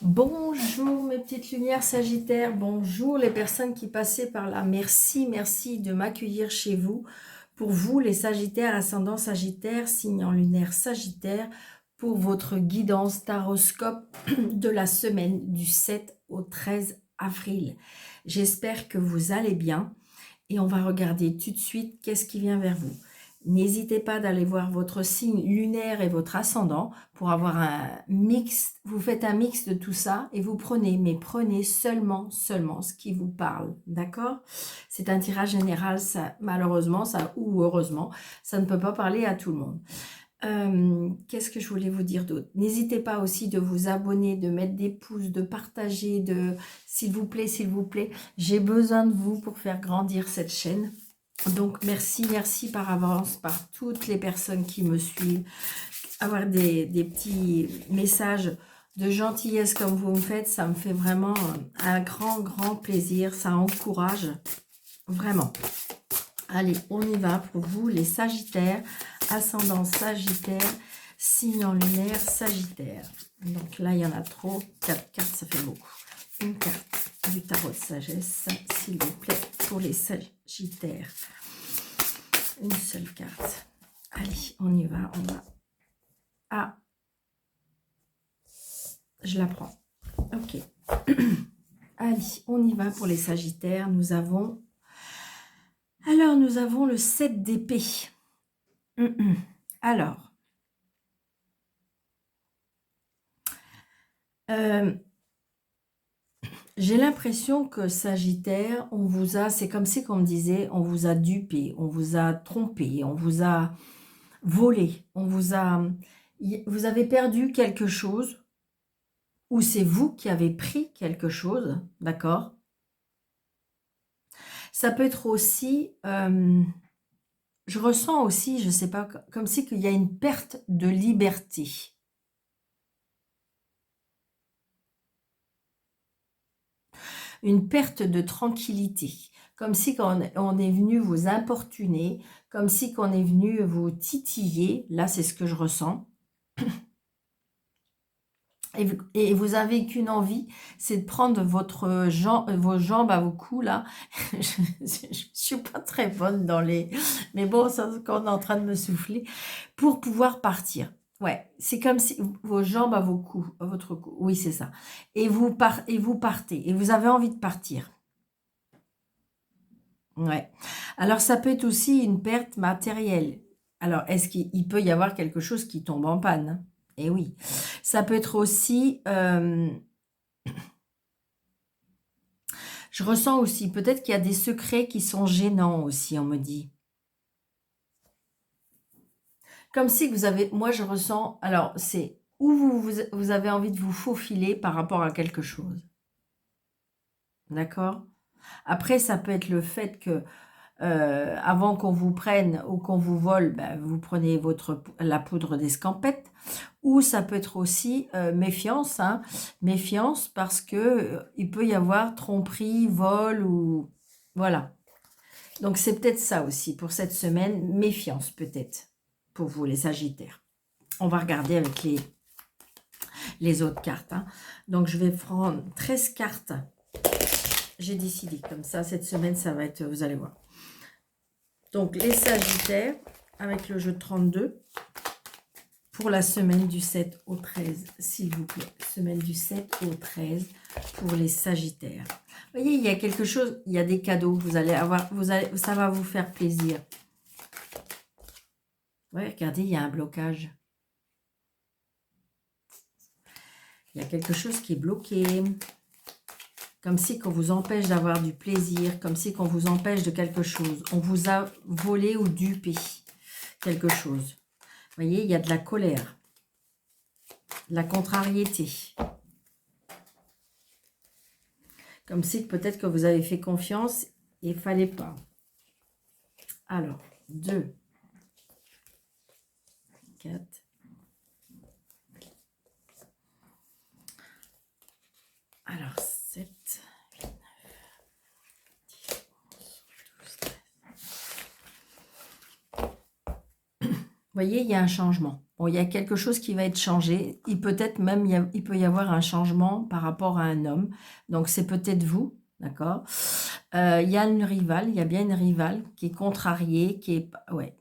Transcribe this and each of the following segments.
Bonjour mes petites lumières Sagittaires, bonjour les personnes qui passaient par là. Merci, merci de m'accueillir chez vous. Pour vous les Sagittaires, ascendant Sagittaire, signe en lunaire Sagittaire, pour votre guidance taroscope de la semaine du 7 au 13 avril. J'espère que vous allez bien et on va regarder tout de suite qu'est-ce qui vient vers vous. N'hésitez pas d'aller voir votre signe lunaire et votre ascendant pour avoir un mix. Vous faites un mix de tout ça et vous prenez, mais prenez seulement ce qui vous parle. D'accord? C'est un tirage général, ça, malheureusement, ça, ou heureusement, ça ne peut pas parler à tout le monde. Qu'est-ce que je voulais vous dire d'autre? N'hésitez pas aussi de vous abonner, de mettre des pouces, de partager, de s'il vous plaît, j'ai besoin de vous pour faire grandir cette chaîne. Donc merci, merci par avance, par toutes les personnes qui me suivent. Avoir des petits messages de gentillesse comme vous me faites, ça me fait vraiment un grand plaisir. Ça encourage vraiment. Allez, on y va pour vous les Sagittaires, ascendant Sagittaire, signe en lunaire Sagittaire. Donc là, il y en a trop. 4 cartes, ça fait beaucoup. Une carte du tarot de sagesse, s'il vous plaît, pour les Sagittaires. Une seule carte. Allez, on y va, on va. Ah, je la prends. Ok. Allez, on y va pour les Sagittaires. Nous avons... Alors, nous avons le 7 d'épée. Alors, j'ai l'impression que Sagittaire, on vous a, c'est comme si on me disait, on vous a dupé, on vous a trompé, on vous a volé, vous avez perdu quelque chose, ou c'est vous qui avez pris quelque chose, d'accord? Ça peut être aussi, je ressens aussi, je ne sais pas, comme si qu'il y a une perte de liberté. Une perte de tranquillité. Comme si on est venu vous importuner, comme si qu'on est venu vous titiller. Là, c'est ce que je ressens. Et vous avez qu'une envie, c'est de prendre vos jambes à vos coups, là. Je ne suis pas très bonne dans les... Mais bon, ça, quand on est en train de me souffler, pour pouvoir partir. Ouais, c'est comme si vos jambes à vos coups, à votre cou. Oui, c'est ça. Et vous partez, et vous avez envie de partir. Ouais. Alors, ça peut être aussi une perte matérielle. Alors, est-ce qu'il peut y avoir quelque chose qui tombe en panne? Eh oui. Ça peut être aussi... je ressens aussi, peut-être qu'il y a des secrets qui sont gênants aussi, on me dit. Comme si vous avez... Moi, je ressens... Alors, c'est où vous avez envie de vous faufiler par rapport à quelque chose. D'accord? Après, ça peut être le fait que avant qu'on vous prenne ou qu'on vous vole, ben, vous prenez la poudre d'escampette. Ou ça peut être aussi méfiance, hein, méfiance parce que il peut y avoir tromperie, vol ou... Voilà. Donc c'est peut-être ça aussi pour cette semaine, méfiance peut-être pour vous les Sagittaires. On va regarder avec les autres cartes. Hein. Donc je vais prendre 13 cartes. J'ai décidé comme ça, cette semaine ça va être, vous allez voir. Donc, les Sagittaires, avec le jeu de 32, pour la semaine du 7 au 13, s'il vous plaît. Semaine du 7 au 13, pour les Sagittaires. Vous voyez, il y a quelque chose, il y a des cadeaux, vous allez avoir, ça va vous faire plaisir. Ouais, regardez, il y a un blocage. Il y a quelque chose qui est bloqué. Comme si qu'on vous empêche d'avoir du plaisir, comme si qu'on vous empêche de quelque chose. On vous a volé ou dupé quelque chose. Vous voyez, il y a de la colère, de la contrariété. Comme si peut-être que vous avez fait confiance et il ne fallait pas. Alors, 2, 4. Alors, 7, 8, 9, 10, 11, 12, 13. Vous voyez, il y a un changement. Bon, il y a quelque chose qui va être changé. Peut-être même, il peut y avoir un changement par rapport à un homme. Donc, c'est peut-être vous, d'accord? Il y a une rivale, il y a bien une rivale qui est contrariée, qui est... Ouais,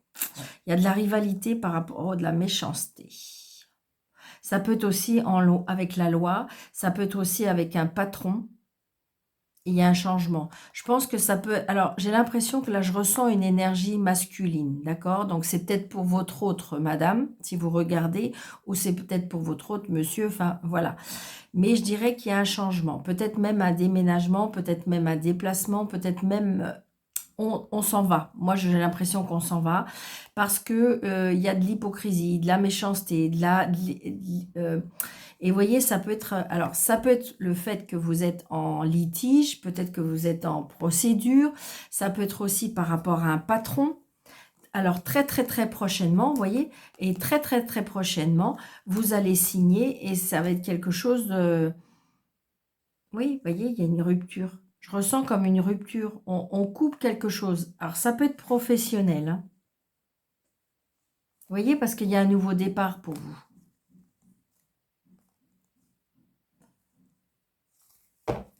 il y a de la rivalité par rapport à de la méchanceté. Ça peut être aussi avec la loi, ça peut être aussi avec un patron. Il y a un changement. Je pense que ça peut... Alors, j'ai l'impression que là, je ressens une énergie masculine, d'accord? Donc, c'est peut-être pour votre autre madame, si vous regardez, ou c'est peut-être pour votre autre monsieur, enfin, voilà. Mais je dirais qu'il y a un changement. Peut-être même un déménagement, peut-être même un déplacement, peut-être même... on s'en va. Moi, j'ai l'impression qu'on s'en va parce que il y a de l'hypocrisie, de la méchanceté, et vous voyez, ça peut être, alors ça peut être le fait que vous êtes en litige, peut-être que vous êtes en procédure, ça peut être aussi par rapport à un patron. Alors très très très prochainement, vous voyez, et très très très prochainement, vous allez signer et ça va être quelque chose de... Oui, vous voyez, il y a une rupture. Je ressens comme une rupture. On coupe quelque chose. Alors ça peut être professionnel, hein. Vous voyez, parce qu'il y a un nouveau départ pour vous.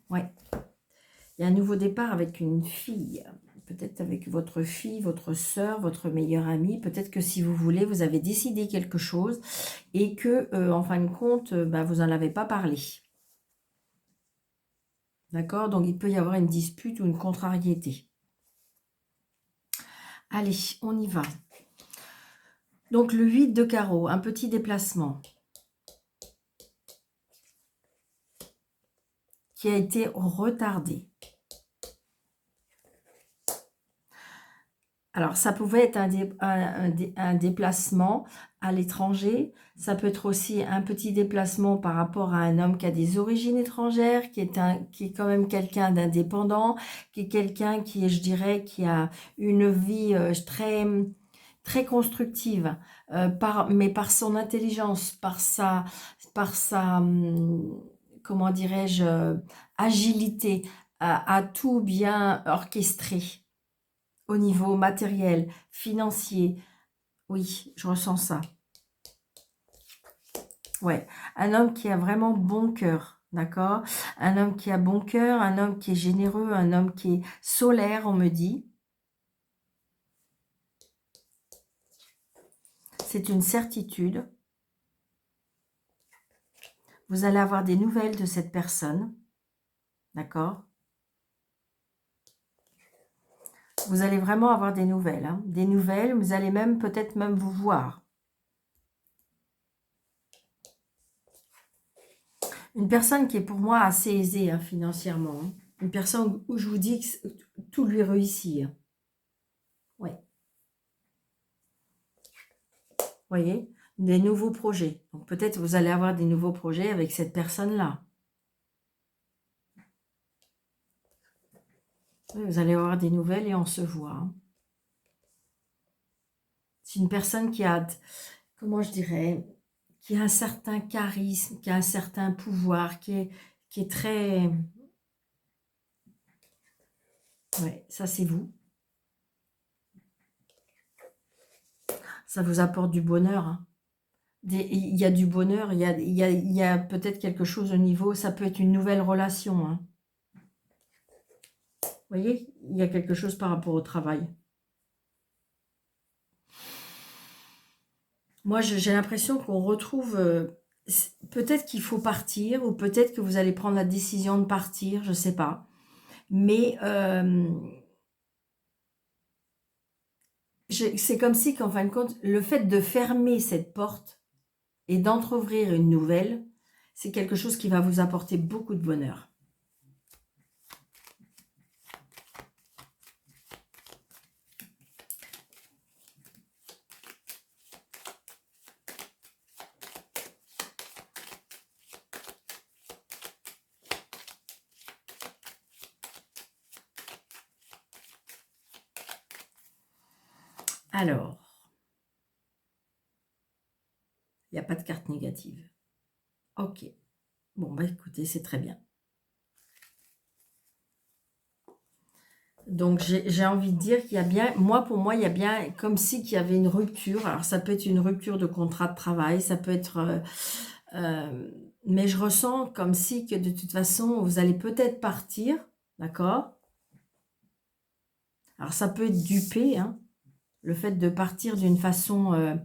Ouais. Il y a un nouveau départ avec une fille, peut-être avec votre fille, votre sœur, votre meilleure amie. Peut-être que si vous voulez, vous avez décidé quelque chose et que, en fin de compte, bah, vous n'en avez pas parlé. D'accord? Donc, il peut y avoir une dispute ou une contrariété. Allez, on y va. Donc, le 8 de carreau, un petit déplacement qui a été retardé. Alors, ça pouvait être un déplacement à l'étranger. Ça peut être aussi un petit déplacement par rapport à un homme qui a des origines étrangères, qui est quand même quelqu'un d'indépendant, qui est quelqu'un qui, je dirais, qui a une vie très, très constructive, mais par son intelligence, par sa comment dirais-je, agilité, à tout bien orchestrer. Au niveau matériel, financier, oui, je ressens ça. Ouais, un homme qui a vraiment bon cœur, d'accord? Un homme qui a bon cœur, un homme qui est généreux, un homme qui est solaire, on me dit. C'est une certitude. Vous allez avoir des nouvelles de cette personne, d'accord? Vous allez vraiment avoir des nouvelles, hein? Des nouvelles, vous allez même peut-être même vous voir. Une personne qui est pour moi assez aisée hein, financièrement. Hein. Une personne où je vous dis que tout lui réussit. Hein. Ouais. Vous voyez? Des nouveaux projets. Donc peut-être vous allez avoir des nouveaux projets avec cette personne-là. Oui, vous allez avoir des nouvelles et on se voit. Hein. C'est une personne qui a, comment je dirais, qui a un certain charisme, qui a un certain pouvoir, qui est très... Ouais, ça c'est vous. Ça vous apporte du bonheur. Hein. Il y a du bonheur, il y a peut-être quelque chose au niveau, ça peut être une nouvelle relation. Hein. Vous voyez, il y a quelque chose par rapport au travail. Moi, j'ai l'impression qu'on retrouve... peut-être qu'il faut partir, ou peut-être que vous allez prendre la décision de partir, je ne sais pas. Mais c'est comme si, qu'en fin de compte, le fait de fermer cette porte et d'entrouvrir une nouvelle, c'est quelque chose qui va vous apporter beaucoup de bonheur. Alors, il n'y a pas de carte négative. Ok. Bon, bah écoutez, c'est très bien. Donc, j'ai envie de dire qu'il y a bien, pour moi, il y a bien comme si qu'il y avait une rupture. Alors, ça peut être une rupture de contrat de travail, ça peut être... mais je ressens comme si que de toute façon, vous allez peut-être partir, d'accord? Alors, ça peut être dupé, hein, le fait de partir d'une façon...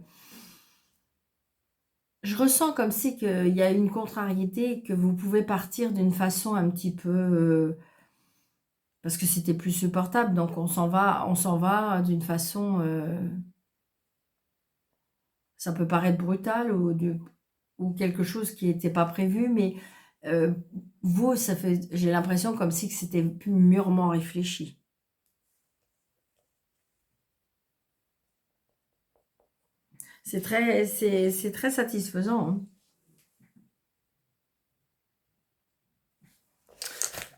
je ressens comme si qu'il y a une contrariété, que vous pouvez partir d'une façon un petit peu... parce que c'était plus supportable, donc on s'en va d'une façon... ça peut paraître brutal ou quelque chose qui n'était pas prévu, mais vous, j'ai l'impression comme si c'était plus mûrement réfléchi. C'est très satisfaisant, hein.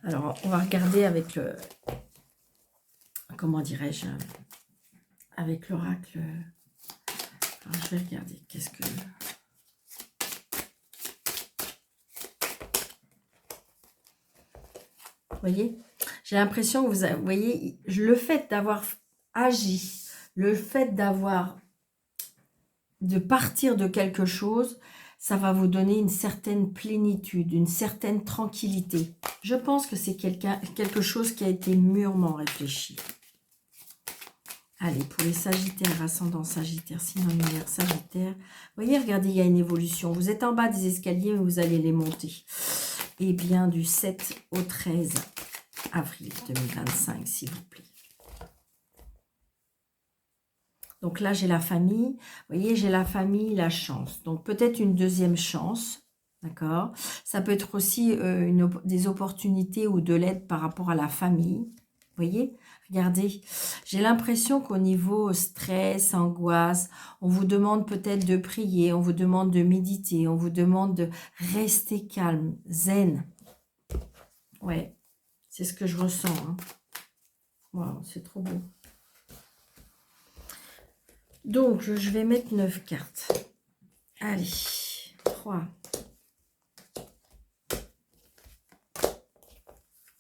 Alors, on va regarder avec le... Comment dirais-je? Avec l'oracle. Alors, je vais regarder. Qu'est-ce que... Vous voyez? J'ai l'impression que vous voyez, le fait d'avoir agi, le fait de partir de quelque chose, ça va vous donner une certaine plénitude, une certaine tranquillité. Je pense que c'est quelque chose qui a été mûrement réfléchi. Allez, pour les Sagittaires, ascendant Sagittaire, signe lunaire Sagittaire. Vous voyez, regardez, il y a une évolution. Vous êtes en bas des escaliers, mais vous allez les monter. Et bien, du 7 au 13 avril 2025, s'il vous plaît. Donc là, j'ai la famille. Vous voyez, j'ai la famille, la chance. Donc peut-être une deuxième chance. D'accord? Ça peut être aussi des opportunités ou de l'aide par rapport à la famille. Vous voyez? Regardez, j'ai l'impression qu'au niveau stress, angoisse, on vous demande peut-être de prier, on vous demande de méditer, on vous demande de rester calme, zen. Ouais, c'est ce que je ressens, hein. Wow, c'est trop beau. Donc, je vais mettre 9 cartes. Allez, 3.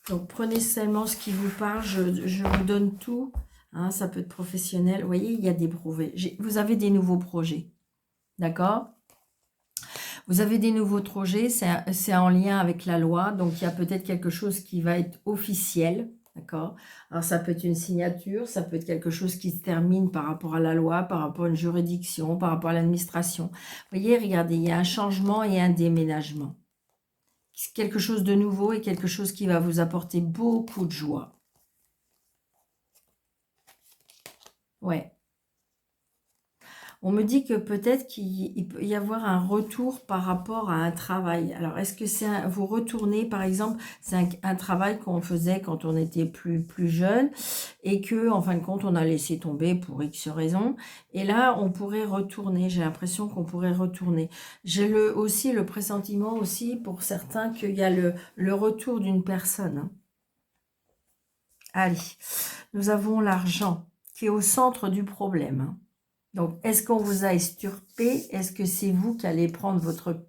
Donc, prenez seulement ce qui vous parle. Je vous donne tout. Hein, ça peut être professionnel. Vous voyez, il y a des brevets. Vous avez des nouveaux projets. D'accord? Vous avez des nouveaux projets. C'est en lien avec la loi. Donc, il y a peut-être quelque chose qui va être officiel. D'accord? Alors, ça peut être une signature. Ça peut être quelque chose qui se termine par rapport à la loi, par rapport à une juridiction, par rapport à l'administration. Vous voyez, regardez, il y a un changement et un déménagement. Quelque chose de nouveau et quelque chose qui va vous apporter beaucoup de joie. Ouais. On me dit que peut-être qu'il peut y avoir un retour par rapport à un travail. Alors, est-ce que c'est vous retournez, par exemple, c'est un travail qu'on faisait quand on était plus jeune et que, en fin de compte, on a laissé tomber pour X raisons. Et là, on pourrait retourner. J'ai l'impression qu'on pourrait retourner. J'ai aussi le pressentiment aussi pour certains qu'il y a le retour d'une personne, hein. Allez, nous avons l'argent qui est au centre du problème, hein. Donc, est-ce qu'on vous a esturpé? Est-ce que c'est vous qui allez prendre votre...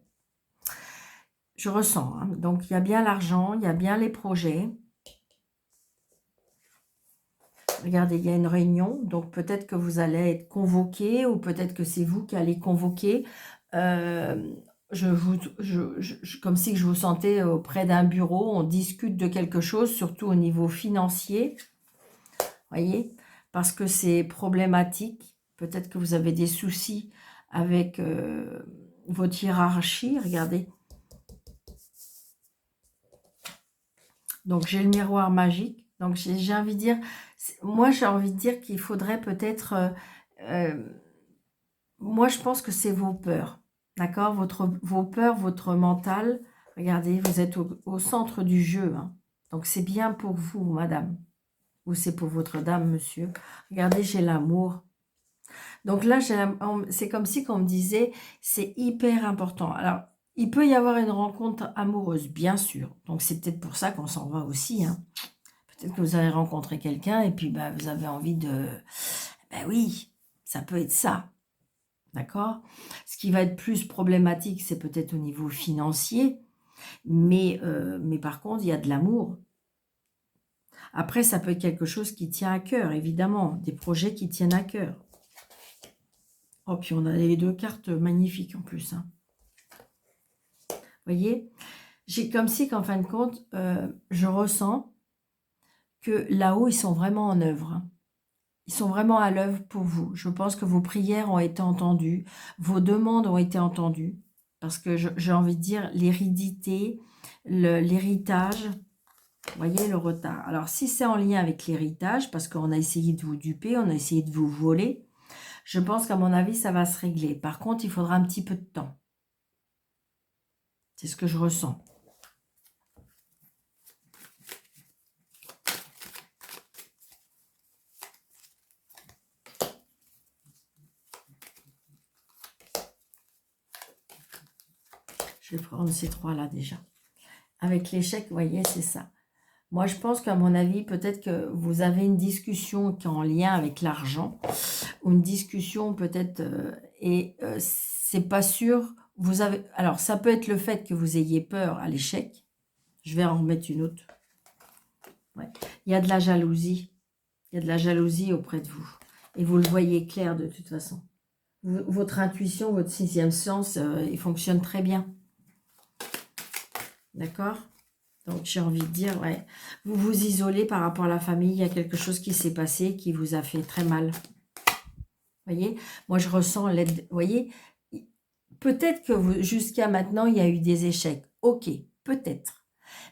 Je ressens, hein. Donc, il y a bien l'argent, il y a bien les projets. Regardez, il y a une réunion. Donc, peut-être que vous allez être convoqué ou peut-être que c'est vous qui allez convoquer. Comme si je vous sentais auprès d'un bureau. On discute de quelque chose, surtout au niveau financier. Voyez? Parce que c'est problématique. Peut-être que vous avez des soucis avec votre hiérarchie. Regardez. Donc, j'ai le miroir magique. Donc, j'ai envie de dire... Moi, j'ai envie de dire qu'il faudrait peut-être... moi, je pense que c'est vos peurs. D'accord? Vos peurs, votre mental. Regardez, vous êtes au centre du jeu, hein. Donc, c'est bien pour vous, madame. Ou c'est pour votre dame, monsieur. Regardez, j'ai l'amour. Donc là, c'est comme si on me disait, c'est hyper important. Alors, il peut y avoir une rencontre amoureuse, bien sûr. Donc, c'est peut-être pour ça qu'on s'en va aussi, hein. Peut-être que vous allez rencontrer quelqu'un et puis bah, vous avez envie de... Ben oui, ça peut être ça. D'accord? Ce qui va être plus problématique, c'est peut-être au niveau financier. Mais par contre, il y a de l'amour. Après, ça peut être quelque chose qui tient à cœur, évidemment. Des projets qui tiennent à cœur. Oh, puis on a les deux cartes magnifiques en plus. Hein. Vous voyez, j'ai comme si qu'en fin de compte, je ressens que là-haut, ils sont vraiment en œuvre. Hein. Ils sont vraiment à l'œuvre pour vous. Je pense que vos prières ont été entendues, vos demandes ont été entendues, parce que j'ai envie de dire l'hérédité, l'héritage, vous voyez le retard. Alors si c'est en lien avec l'héritage, parce qu'on a essayé de vous duper, on a essayé de vous voler, je pense qu'à mon avis, ça va se régler. Par contre, il faudra un petit peu de temps. C'est ce que je ressens. Je vais prendre ces trois-là déjà. Avec l'échec, vous voyez, c'est ça. Moi, je pense qu'à mon avis, peut-être que vous avez une discussion qui est en lien avec l'argent, ou une discussion peut-être, c'est pas sûr. Vous avez, alors, ça peut être le fait que vous ayez peur à l'échec. Je vais en remettre une autre. Ouais. Il y a de la jalousie. Il y a de la jalousie auprès de vous. Et vous le voyez clair de toute façon. Votre intuition, votre sixième sens, il fonctionne très bien. D'accord ? Donc, j'ai envie de dire, ouais, vous vous isolez par rapport à la famille. Il y a quelque chose qui s'est passé qui vous a fait très mal. Vous voyez ? Moi, je ressens l'aide. Vous voyez ? Peut-être que jusqu'à maintenant, il y a eu des échecs. Ok, peut-être.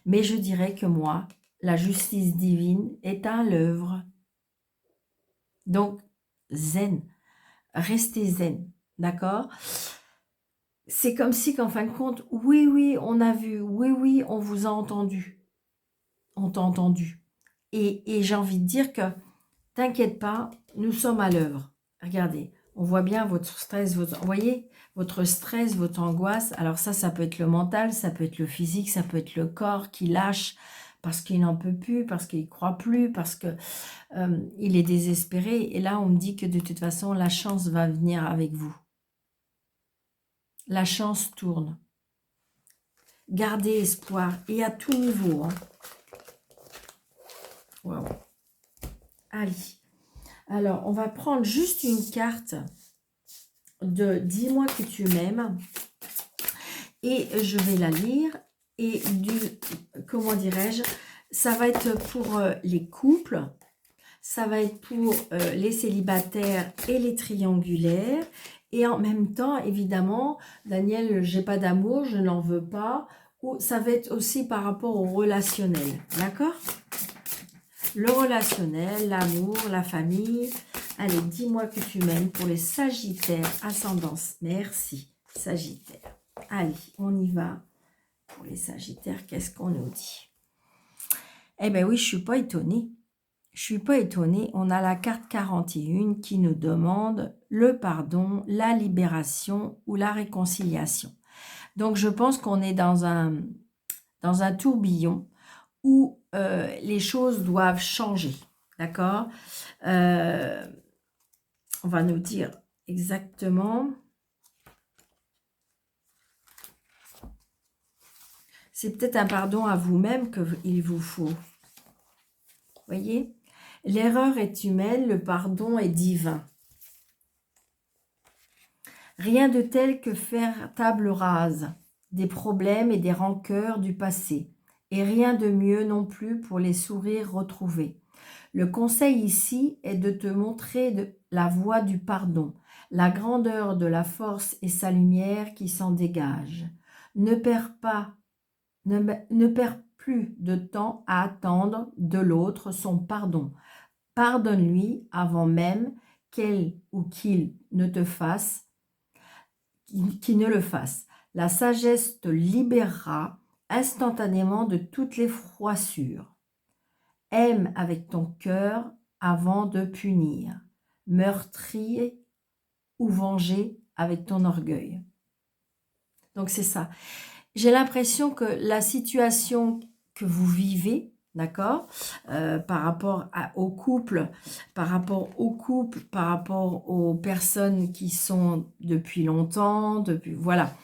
Mais je dirais que moi, la justice divine est à l'œuvre. Donc, zen. Restez zen. D'accord ? C'est comme si qu'en fin de compte, oui, oui, on a vu, oui, oui, on vous a entendu. On t'a entendu. Et j'ai envie de dire que, t'inquiète pas, nous sommes à l'œuvre. Regardez, on voit bien votre stress, vous voyez, votre stress, votre angoisse. Alors ça peut être le mental, ça peut être le physique, ça peut être le corps qui lâche parce qu'il n'en peut plus, parce qu'il ne croit plus, parce que il est désespéré. Et là, on me dit que de toute façon, la chance va venir avec vous. La chance tourne. Gardez espoir et à tout niveau. Hein. Wow. Allez. Alors, on va prendre juste une carte de « Dis-moi que tu m'aimes » et je vais la lire. Et comment dirais-je, ça va être pour les couples, ça va être pour les célibataires et les triangulaires. Et en même temps, évidemment, Daniel, j'ai pas d'amour, je n'en veux pas. Ou ça va être aussi par rapport au relationnel, d'accord ? Le relationnel, l'amour, la famille. Allez, dis-moi que tu m'aimes pour les Sagittaires, ascendance. Merci, Sagittaire. Allez, on y va. Pour les Sagittaires, qu'est-ce qu'on nous dit? Eh bien oui, je ne suis pas étonnée. Je ne suis pas étonnée. On a la carte 41 qui nous demande le pardon, la libération ou la réconciliation. Donc, je pense qu'on est dans un tourbillon où les choses doivent changer. D'accord ? On va nous dire exactement. C'est peut-être un pardon à vous-même qu'il vous faut. Voyez ? L'erreur est humaine, le pardon est divin. Rien de tel que faire table rase des problèmes et des rancœurs du passé. Et rien de mieux non plus pour les sourires retrouvés. Le conseil ici est de te montrer la voie du pardon, la grandeur de la force et sa lumière qui s'en dégage. Ne perds plus de temps à attendre de l'autre son pardon. Pardonne-lui avant même qu'elle ou qu'il ne te fasse, qui ne le fasse. La sagesse te libérera instantanément de toutes les froissures. Aime avec ton cœur avant de punir. Meurtrir ou venger avec ton orgueil. Donc c'est ça. J'ai l'impression que la situation que vous vivez, d'accord, par rapport au couple, par rapport aux personnes qui sont depuis longtemps, voilà.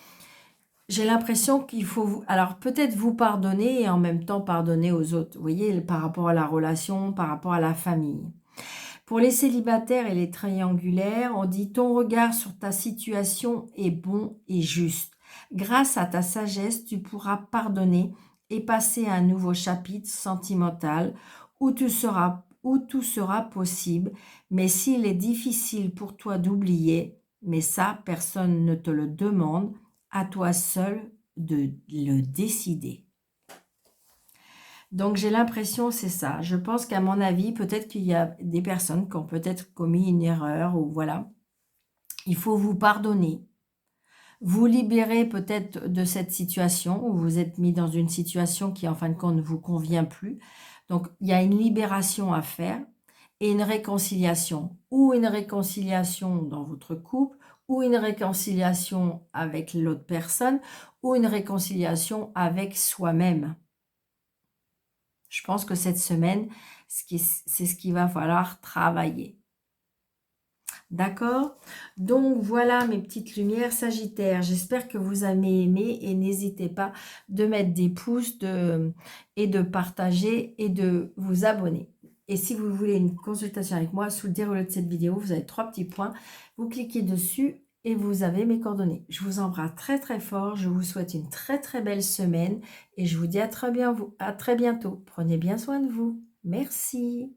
j'ai l'impression qu'il faut vous... Alors, peut-être vous pardonner et en même temps pardonner aux autres. Vous voyez, par rapport à la relation, par rapport à la famille. Pour les célibataires et les triangulaires, on dit ton regard sur ta situation est bon et juste. Grâce à ta sagesse, tu pourras pardonner et passer à un nouveau chapitre sentimental où tout sera possible. Mais s'il est difficile pour toi d'oublier, mais ça, personne ne te le demande, à toi seul de le décider. Donc j'ai l'impression, c'est ça. Je pense qu'à mon avis, peut-être qu'il y a des personnes qui ont peut-être commis une erreur ou voilà. Il faut vous pardonner. Vous libérer peut-être de cette situation où vous êtes mis dans une situation qui en fin de compte ne vous convient plus. Donc il y a une libération à faire et une réconciliation. Ou une réconciliation dans votre couple, ou une réconciliation avec l'autre personne, ou une réconciliation avec soi-même. Je pense que cette semaine, c'est ce qu'il va falloir travailler. D'accord? Donc, voilà mes petites lumières Sagittaire. J'espère que vous avez aimé et n'hésitez pas de mettre des pouces et de partager et de vous abonner. Et si vous voulez une consultation avec moi, sous le déroulé de cette vidéo, vous avez 3 petits points. Vous cliquez dessus et vous avez mes coordonnées. Je vous embrasse très très fort. Je vous souhaite une très très belle semaine et je vous dis à très bientôt. Prenez bien soin de vous. Merci.